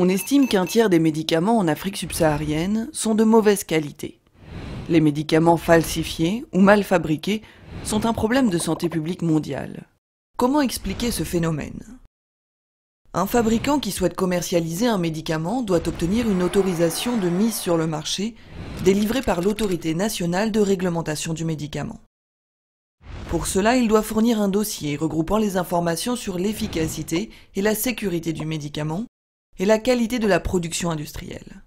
On estime qu'un tiers des médicaments en Afrique subsaharienne sont de mauvaise qualité. Les médicaments falsifiés ou mal fabriqués sont un problème de santé publique mondiale. Comment expliquer ce phénomène ? Un fabricant qui souhaite commercialiser un médicament doit obtenir une autorisation de mise sur le marché délivrée par l'Autorité nationale de réglementation du médicament. Pour cela, il doit fournir un dossier regroupant les informations sur l'efficacité et la sécurité du médicament et la qualité de la production industrielle.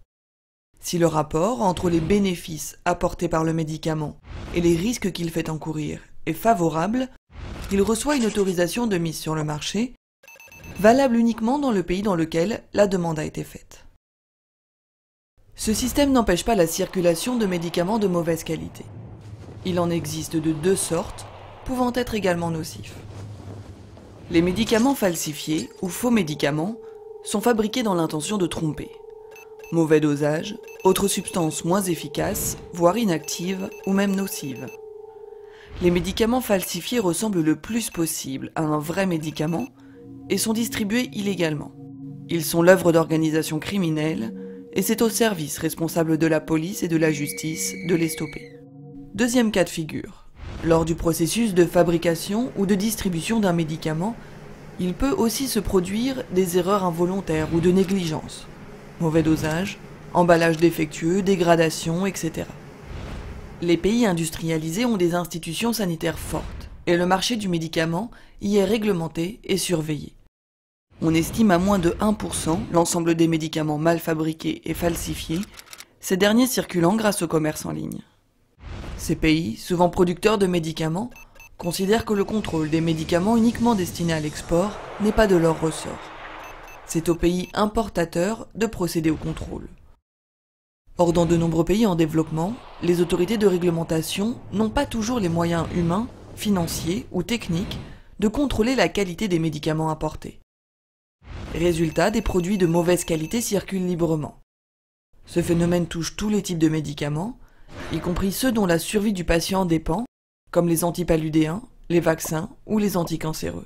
Si le rapport entre les bénéfices apportés par le médicament et les risques qu'il fait encourir est favorable, il reçoit une autorisation de mise sur le marché, valable uniquement dans le pays dans lequel la demande a été faite. Ce système n'empêche pas la circulation de médicaments de mauvaise qualité. Il en existe de deux sortes, pouvant être également nocifs. Les médicaments falsifiés ou faux médicaments sont fabriqués dans l'intention de tromper. Mauvais dosage, autres substances moins efficaces, voire inactives ou même nocives. Les médicaments falsifiés ressemblent le plus possible à un vrai médicament et sont distribués illégalement. Ils sont l'œuvre d'organisations criminelles et c'est au service responsable de la police et de la justice de les stopper. Deuxième cas de figure. Lors du processus de fabrication ou de distribution d'un médicament, il peut aussi se produire des erreurs involontaires ou de négligence. Mauvais dosage, emballage défectueux, dégradation, etc. Les pays industrialisés ont des institutions sanitaires fortes et le marché du médicament y est réglementé et surveillé. On estime à moins de 1% l'ensemble des médicaments mal fabriqués et falsifiés, ces derniers circulant grâce au commerce en ligne. Ces pays, souvent producteurs de médicaments, considèrent que le contrôle des médicaments uniquement destinés à l'export n'est pas de leur ressort. C'est aux pays importateurs de procéder au contrôle. Or, dans de nombreux pays en développement, les autorités de réglementation n'ont pas toujours les moyens humains, financiers ou techniques de contrôler la qualité des médicaments importés. Résultat, des produits de mauvaise qualité circulent librement. Ce phénomène touche tous les types de médicaments, y compris ceux dont la survie du patient dépend, comme les antipaludéens, les vaccins ou les anticancéreux.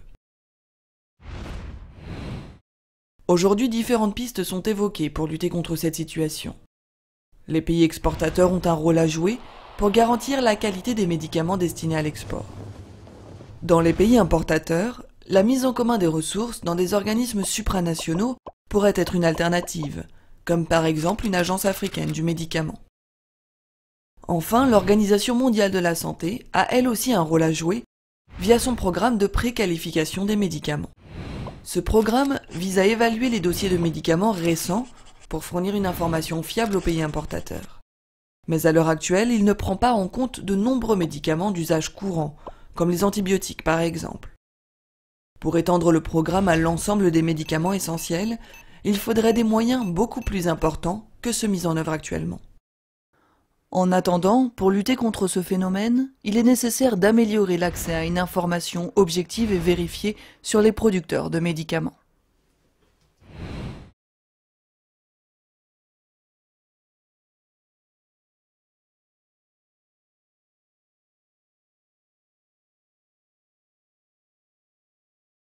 Aujourd'hui, différentes pistes sont évoquées pour lutter contre cette situation. Les pays exportateurs ont un rôle à jouer pour garantir la qualité des médicaments destinés à l'export. Dans les pays importateurs, la mise en commun des ressources dans des organismes supranationaux pourrait être une alternative, comme par exemple une agence africaine du médicament. Enfin, l'Organisation mondiale de la santé a elle aussi un rôle à jouer via son programme de préqualification des médicaments. Ce programme vise à évaluer les dossiers de médicaments récents pour fournir une information fiable aux pays importateurs. Mais à l'heure actuelle, il ne prend pas en compte de nombreux médicaments d'usage courant, comme les antibiotiques par exemple. Pour étendre le programme à l'ensemble des médicaments essentiels, il faudrait des moyens beaucoup plus importants que ceux mis en œuvre actuellement. En attendant, pour lutter contre ce phénomène, il est nécessaire d'améliorer l'accès à une information objective et vérifiée sur les producteurs de médicaments.